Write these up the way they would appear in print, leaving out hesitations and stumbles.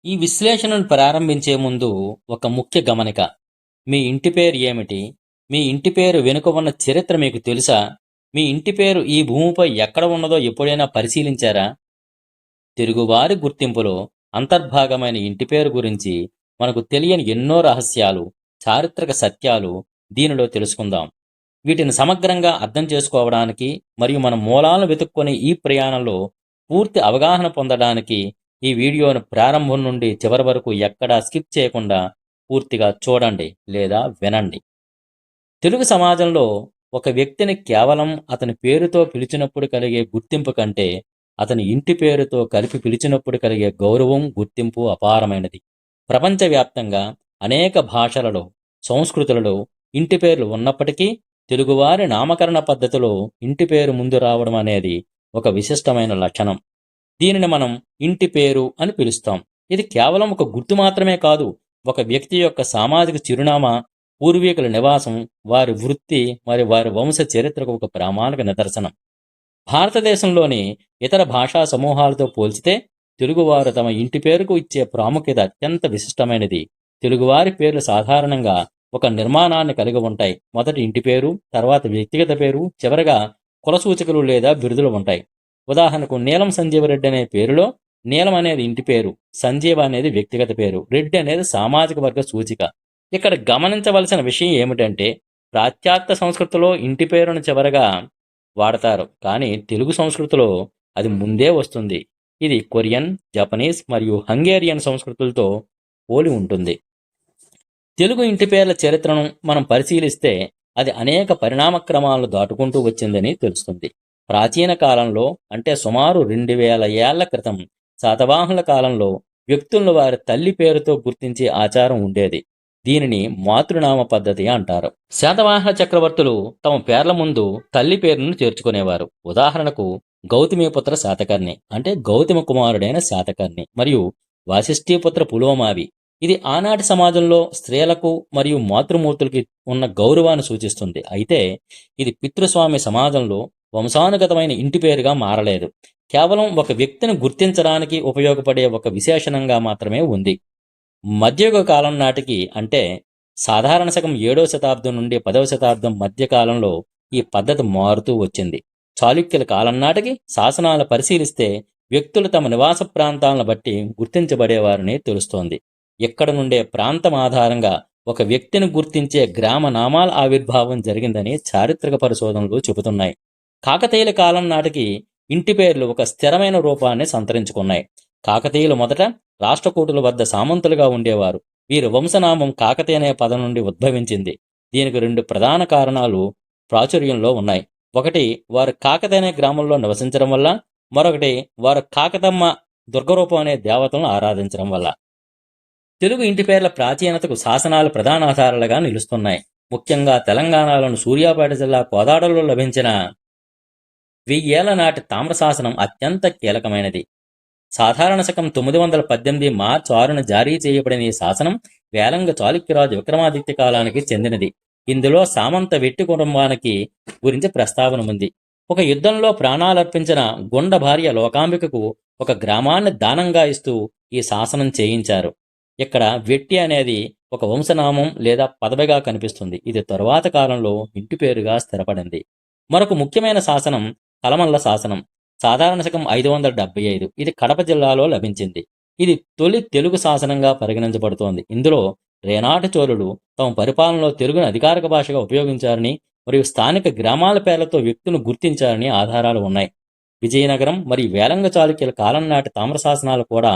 ఈ విశ్లేషణను ప్రారంభించే ముందు ఒక ముఖ్య గమనిక. మీ ఇంటి పేరు ఏమిటి? మీ ఇంటి పేరు వెనుక ఉన్న చరిత్ర మీకు తెలుసా? మీ ఇంటి పేరు ఈ భూమిపై ఎక్కడ ఉన్నదో ఎప్పుడైనా పరిశీలించారా? తెలుగువారి గుర్తింపులో అంతర్భాగమైన ఇంటి పేరు గురించి మనకు తెలియని ఎన్నో రహస్యాలు, చారిత్రక సత్యాలు దీనిలో తెలుసుకుందాం. వీటిని సమగ్రంగా అర్థం చేసుకోవడానికి మరియు మన మూలాలను వెతుక్కునే ఈ ప్రయాణంలో పూర్తి అవగాహన పొందడానికి ఈ వీడియోను ప్రారంభం నుండి చివరి వరకు ఎక్కడా స్కిప్ చేయకుండా పూర్తిగా చూడండి లేదా వినండి. తెలుగు సమాజంలో ఒక వ్యక్తిని కేవలం అతని పేరుతో పిలిచినప్పుడు కలిగే గుర్తింపు కంటే అతని ఇంటి పేరుతో కలిపి పిలిచినప్పుడు కలిగే గౌరవం, గుర్తింపు అపారమైనది. ప్రపంచవ్యాప్తంగా అనేక భాషలలో, సంస్కృతులలో ఇంటి పేర్లు ఉన్నప్పటికీ తెలుగువారి నామకరణ పద్ధతిలో ఇంటి పేరు ముందు రావడం అనేది ఒక విశిష్టమైన లక్షణం. దీనిని మనం ఇంటి పేరు అని పిలుస్తాం. ఇది కేవలం ఒక గుర్తు మాత్రమే కాదు, ఒక వ్యక్తి యొక్క సామాజిక చిరునామా, పూర్వీకుల నివాసం, వారి వృత్తి మరి వారి వంశ చరిత్రకు ఒక ప్రామాణిక నిదర్శనం. భారతదేశంలోని ఇతర భాషా సమూహాలతో పోల్చితే తెలుగువారు తమ ఇంటి పేరుకు ఇచ్చే ప్రాముఖ్యత అత్యంత విశిష్టమైనది. తెలుగువారి పేర్లు సాధారణంగా ఒక నిర్మాణాన్ని కలిగి ఉంటాయి. మొదట ఇంటి పేరు, తర్వాత వ్యక్తిగత పేరు, చివరగా కుల సూచికలు లేదా బిరుదులు ఉంటాయి. ఉదాహరణకు నీలం సంజీవరెడ్డి అనే పేరులో నీలం అనేది ఇంటి పేరు, సంజీవ అనేది వ్యక్తిగత పేరు, రెడ్డి అనేది సామాజిక వర్గ సూచిక. ఇక్కడ గమనించవలసిన విషయం ఏమిటంటే, పాశ్చాత్య సంస్కృతిలో ఇంటి పేరును చివరగా వాడతారు, కానీ తెలుగు సంస్కృతిలో అది ముందే వస్తుంది. ఇది కొరియన్, జపనీస్ మరియు హంగేరియన్ సంస్కృతులతో పోలి ఉంటుంది. తెలుగు ఇంటి పేర్ల చరిత్రను మనం పరిశీలిస్తే అది అనేక పరిణామ క్రమాలను దాటుకుంటూ వచ్చిందని తెలుస్తుంది. ప్రాచీన కాలంలో, అంటే సుమారు 2000 ఏళ్ల క్రితం, శాతవాహనుల కాలంలో వ్యక్తులను వారి తల్లి పేరుతో గుర్తించే ఆచారం ఉండేది. దీనిని మాతృనామ పద్ధతి అంటారు. శాతవాహన చక్రవర్తులు తమ పేర్ల ముందు తల్లి పేరును చేర్చుకునేవారు. ఉదాహరణకు గౌతమిపుత్ర శాతకర్ణి అంటే గౌతమ కుమారుడైన శాతకర్ణి మరియు వాసిష్ఠీపుత్ర పులోమావి. ఇది ఆనాటి సమాజంలో స్త్రీలకు మరియు మాతృమూర్తులకి ఉన్న గౌరవాన్ని సూచిస్తుంది. అయితే ఇది పితృస్వామి సమాజంలో వంశానుగతమైన ఇంటి పేరుగా మారలేదు. కేవలం ఒక వ్యక్తిని గుర్తించడానికి ఉపయోగపడే ఒక విశేషణంగా మాత్రమే ఉంది. మధ్యయుగ కాలం నాటికి, అంటే సాధారణ శకం 7వ శతాబ్దం నుండి 10వ శతాబ్దం మధ్య కాలంలో ఈ పద్ధతి మారుతూ వచ్చింది. చాళుక్యుల కాలం నాటికి శాసనాలు పరిశీలిస్తే వ్యక్తులు తమ నివాస ప్రాంతాలను బట్టి గుర్తించబడేవారని తెలుస్తోంది. ఇక్కడ నుండే ప్రాంతం ఆధారంగా ఒక వ్యక్తిని గుర్తించే గ్రామ నామాల ఆవిర్భావం జరిగిందని చారిత్రక పరిశోధనలు చెబుతున్నాయి. కాకతీయుల కాలం నాటికి ఇంటి పేర్లు ఒక స్థిరమైన రూపాన్ని సంతరించుకున్నాయి. కాకతీయులు మొదట రాష్ట్రకూటుల వద్ద సామంతులుగా ఉండేవారు. వీరి వంశనామం కాకతీయ అనే పదం నుండి ఉద్భవించింది. దీనికి 2 ప్రధాన కారణాలు ప్రాచుర్యంలో ఉన్నాయి. ఒకటి, వారు కాకతీయ అనే గ్రామంలో నివసించడం వల్ల, మరొకటి వారు కాకతమ్మ దుర్గరూపం అనే దేవతలను ఆరాధించడం వల్ల. తెలుగు ఇంటి పేర్ల ప్రాచీనతకు శాసనాలు ప్రధాన ఆధారాలుగా నిలుస్తున్నాయి. ముఖ్యంగా తెలంగాణలోని సూర్యాపేట జిల్లా కోదాడలో లభించిన 1000 ఏళ్ల నాటి తామ్రశాసనం అత్యంత కీలకమైనది. సాధారణ శకం 918 మార్చి 6న జారీ చేయబడిన ఈ శాసనం వేలంగ చాళుక్యరాజు విక్రమాదిత్య కాలానికి చెందినది. ఇందులో సామంత వెట్టి కుటుంబానికి గురించి ప్రస్తావన ఉంది. ఒక యుద్ధంలో ప్రాణాలర్పించిన గుండ భార్య లోకాంబికకు ఒక గ్రామాన్ని దానంగా ఇస్తూ ఈ శాసనం చేయించారు. ఇక్కడ వెట్టి అనేది ఒక వంశనామం లేదా పదవిగా కనిపిస్తుంది. ఇది తరువాత కాలంలో ఇంటి పేరుగా స్థిరపడింది. మరొక ముఖ్యమైన శాసనం కలమల్ల శాసనం, సాధారణ శకం 575. ఇది కడప జిల్లాలో లభించింది. ఇది తొలి తెలుగు శాసనంగా పరిగణించబడుతోంది. ఇందులో రేనాటి చోళులు తమ పరిపాలనలో తెలుగును అధికారిక భాషగా ఉపయోగించారని మరియు స్థానిక గ్రామాల పేర్లతో వ్యక్తులను గుర్తించారని ఆధారాలు ఉన్నాయి. విజయనగరం మరియు వేలంగ చాళుక్యుల కాలం నాటి తామ్రశాసనాలు కూడా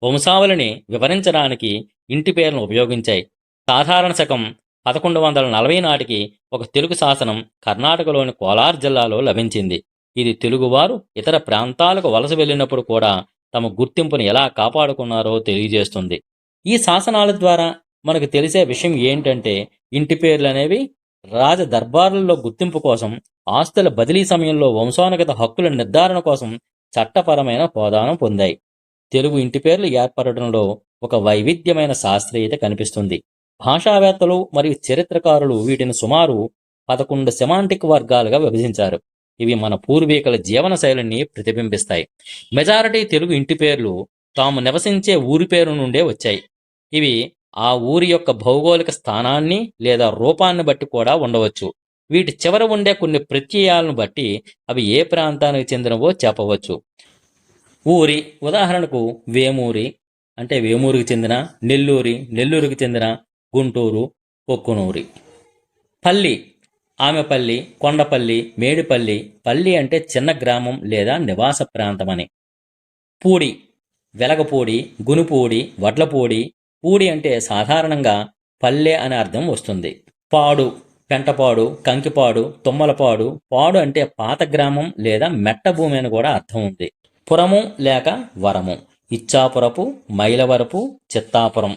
వంశావళిని వివరించడానికి ఇంటి పేర్లను ఉపయోగించాయి. సాధారణ శకం 1140 నాటికి ఒక తెలుగు శాసనం కర్ణాటకలోని కోలార్ జిల్లాలో లభించింది. ఇది తెలుగువారు ఇతర ప్రాంతాలకు వలస వెళ్ళినప్పుడు కూడా తమ గుర్తింపును ఎలా కాపాడుకున్నారో తెలియజేస్తుంది. ఈ శాసనాల ద్వారా మనకు తెలిసే విషయం ఏంటంటే, ఇంటి పేర్లు అనేవి రాజ దర్బారులలో గుర్తింపు కోసం, ఆస్తుల బదిలీ సమయంలో వంశానుగత హక్కుల నిర్ధారణ కోసం చట్టపరమైన హోదాను పొందాయి. తెలుగు ఇంటి పేర్లు ఏర్పడడంలో ఒక వైవిధ్యమైన శాస్త్రీయత కనిపిస్తుంది. భాషావేత్తలు మరియు చరిత్రకారులు వీటిని సుమారు 11 సెమాంటిక్ వర్గాలుగా విభజించారు. ఇవి మన పూర్వీకుల జీవన శైలిని ప్రతిబింబిస్తాయి. మెజారిటీ తెలుగు ఇంటి పేర్లు తాము నివసించే ఊరి పేరు నుండే వచ్చాయి. ఇవి ఆ ఊరి యొక్క భౌగోళిక స్థానాన్ని లేదా రూపాన్ని బట్టి కూడా ఉండవచ్చు. వీటి చివర ఉండే కొన్ని ప్రత్యయాలను బట్టి అవి ఏ ప్రాంతానికి చెందినవో చెప్పవచ్చు. ఊరి ఉదాహరణకు వేమూరి అంటే వేమూరికి చెందిన, నెల్లూరి నెల్లూరుకి చెందిన, గుంటూరు కొక్కునూరి. పల్లి ఆమెపల్లి, కొండపల్లి, మేడిపల్లి. పల్లి అంటే చిన్న గ్రామం లేదా నివాస ప్రాంతమని. పూడి వెలగపూడి, గునుపూడి, వడ్లపూడి. పూడి అంటే సాధారణంగా పల్లె అనే అర్థం వస్తుంది. పాడు పెంటపాడు, కంకిపాడు, తుమ్మలపాడు. పాడు అంటే పాత గ్రామం లేదా మెట్ట భూమి అని కూడా అర్థం ఉంది. పురము లేక వరము ఇచ్చాపురపు, మైలవరపు, చిత్తాపురం.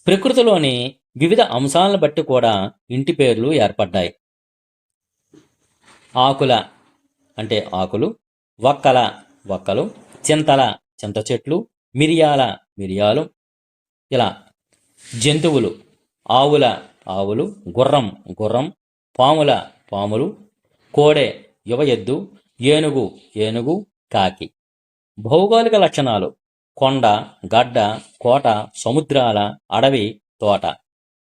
ప్రకృతిలోని వివిధ అంశాలను బట్టి కూడా ఇంటి పేర్లు ఏర్పడ్డాయి. ఆకుల అంటే ఆకులు, వక్కల వక్కలు, చింతల చింత చెట్లు, మిరియాల మిరియాలు. ఇలా జంతువులు ఆవుల ఆవులు, గుర్రం గుర్రం, పాముల పాములు, కోడె యువ ఎద్దు, ఏనుగు ఏనుగు, కాకి. భౌగోళిక లక్షణాలు కొండ, గడ్డ, కోట, సముద్రాల, అడవి, తోట.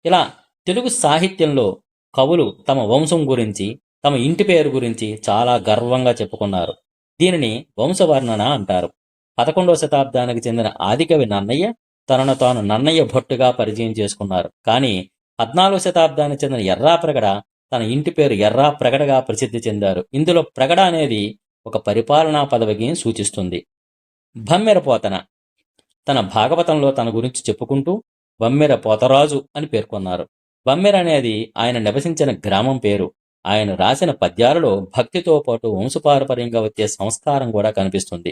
ఇలా తెలుగు సాహిత్యంలో కవులు తమ వంశం గురించి, తమ ఇంటి పేరు గురించి చాలా గర్వంగా చెప్పుకున్నారు. దీనిని వంశవర్ణన అంటారు. 11వ శతాబ్దానికి చెందిన ఆదికవి నన్నయ్య తనను తాను నన్నయ్య భట్టుగా పరిచయం చేసుకున్నారు. కానీ 14వ శతాబ్దానికి చెందిన ఎర్రాప్రగడ తన ఇంటి పేరు ఎర్రాప్రగడగా ప్రసిద్ధి చెందారు. ఇందులో ప్రగడ అనేది ఒక పరిపాలనా పదవికి సూచిస్తుంది. బమ్మెర పోతన తన భాగవతంలో తన గురించి చెప్పుకుంటూ బమ్మెర పోతరాజు అని పేర్కొన్నారు. బమ్మెర అనేది ఆయన నివసించిన గ్రామం పేరు. ఆయన రాసిన పద్యాలలో భక్తితో పాటు వంశపారపర్యంగా వచ్చే సంస్కారం కూడా కనిపిస్తుంది.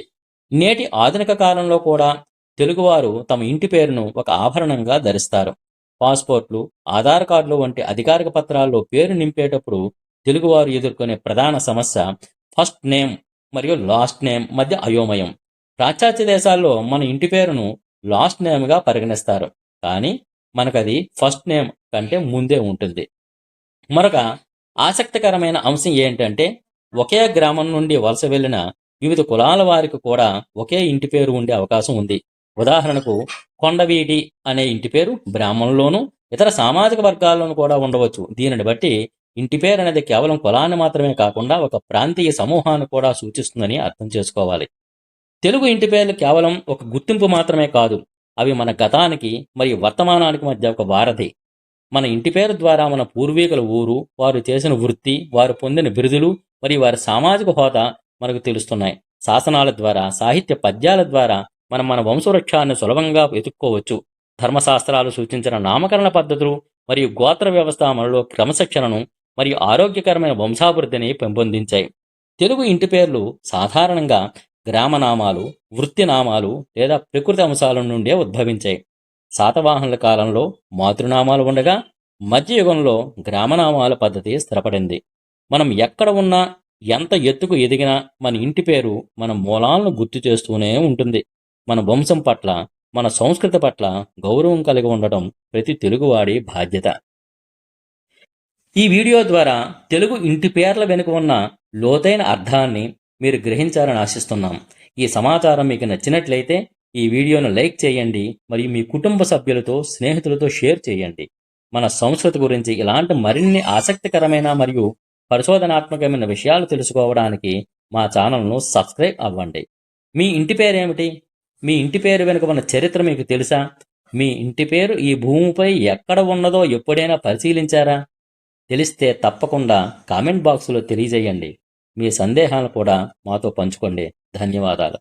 నేటి ఆధునిక కాలంలో కూడా తెలుగువారు తమ ఇంటి పేరును ఒక ఆభరణంగా ధరిస్తారు. పాస్పోర్ట్లు, ఆధార్ కార్డులు వంటి అధికారిక పత్రాల్లో పేరు నింపేటప్పుడు తెలుగువారు ఎదుర్కొనే ప్రధాన సమస్య ఫస్ట్ నేమ్ మరియు లాస్ట్ నేమ్ మధ్య అయోమయం. పాశ్చాత్య దేశాల్లో మన ఇంటి పేరును లాస్ట్ నేమ్గా పరిగణిస్తారు, కానీ మనకది ఫస్ట్ నేమ్ కంటే ముందే ఉంటుంది. మరొక ఆసక్తికరమైన అంశం ఏంటంటే ఒకే గ్రామం నుండి వలస వెళ్లిన వివిధ కులాల వారికి కూడా ఒకే ఇంటి పేరు ఉండే అవకాశం ఉంది. ఉదాహరణకు కొండవీటి అనే ఇంటి పేరు బ్రాహ్మణుల్లోనూ ఇతర సామాజిక వర్గాల్లోనూ కూడా ఉండవచ్చు. దీనిని బట్టి ఇంటి పేరు అనేది కేవలం కులాన్ని మాత్రమే కాకుండా ఒక ప్రాంతీయ సమూహాన్ని కూడా సూచిస్తుందని అర్థం చేసుకోవాలి. తెలుగు ఇంటి పేర్లు కేవలం ఒక గుర్తింపు మాత్రమే కాదు, అవి మన గతానికి మరియు వర్తమానానికి మధ్య ఒక వారధి. మన ఇంటి పేరు ద్వారా మన పూర్వీకుల ఊరు, వారు చేసిన వృత్తి, వారు పొందిన బిరుదులు మరియు వారి సామాజిక హోదా మనకు తెలుస్తున్నాయి. శాసనాల ద్వారా, సాహిత్య పద్యాల ద్వారా మనం మన వంశవృక్షాన్ని సులభంగా వెతుక్కోవచ్చు. ధర్మశాస్త్రాలు సూచించిన నామకరణ పద్ధతులు మరియు గోత్ర వ్యవస్థ మనలో క్రమశిక్షణను మరియు ఆరోగ్యకరమైన వంశాభివృద్ధిని పెంపొందించాయి. తెలుగు ఇంటి పేర్లు సాధారణంగా గ్రామనామాలు, వృత్తినామాలు లేదా ప్రకృతి అంశాల నుండే ఉద్భవించాయి. శాతవాహనుల కాలంలో మాతృనామాలు ఉండగా మధ్యయుగంలో గ్రామనామాల పద్ధతి స్థిరపడింది. మనం ఎక్కడ ఉన్నా, ఎంత ఎత్తుకు ఎదిగినా మన ఇంటి పేరు మన మూలాలను గుర్తు చేస్తూనే ఉంటుంది. మన వంశం పట్ల, మన సంస్కృతి పట్ల గౌరవం కలిగి ఉండటం ప్రతి తెలుగువాడి బాధ్యత. ఈ వీడియో ద్వారా తెలుగు ఇంటి పేర్ల వెనుక ఉన్న లోతైన అర్థాన్ని మీరు గ్రహించాలని ఆశిస్తున్నాం. ఈ సమాచారం మీకు నచ్చినట్లయితే ఈ వీడియోను లైక్ చేయండి మరియు మీ కుటుంబ సభ్యులతో, స్నేహితులతో షేర్ చేయండి. మన సంస్కృతి గురించి ఇలాంటి మరిన్ని ఆసక్తికరమైన మరియు పరిశోధనాత్మకమైన విషయాలు తెలుసుకోవడానికి మా ఛానల్ను సబ్స్క్రైబ్ అవ్వండి. మీ ఇంటి పేరేమిటి? మీ ఇంటి పేరు వెనుక ఉన్న చరిత్ర మీకు తెలుసా? మీ ఇంటి పేరు ఈ భూమిపై ఎక్కడ ఉన్నదో ఎప్పుడైనా పరిశీలించారా? తెలిస్తే తప్పకుండా కామెంట్ బాక్సులో తెలియజేయండి. మీ సందేహాలను కూడా మాతో పంచుకోండి. ధన్యవాదాలు.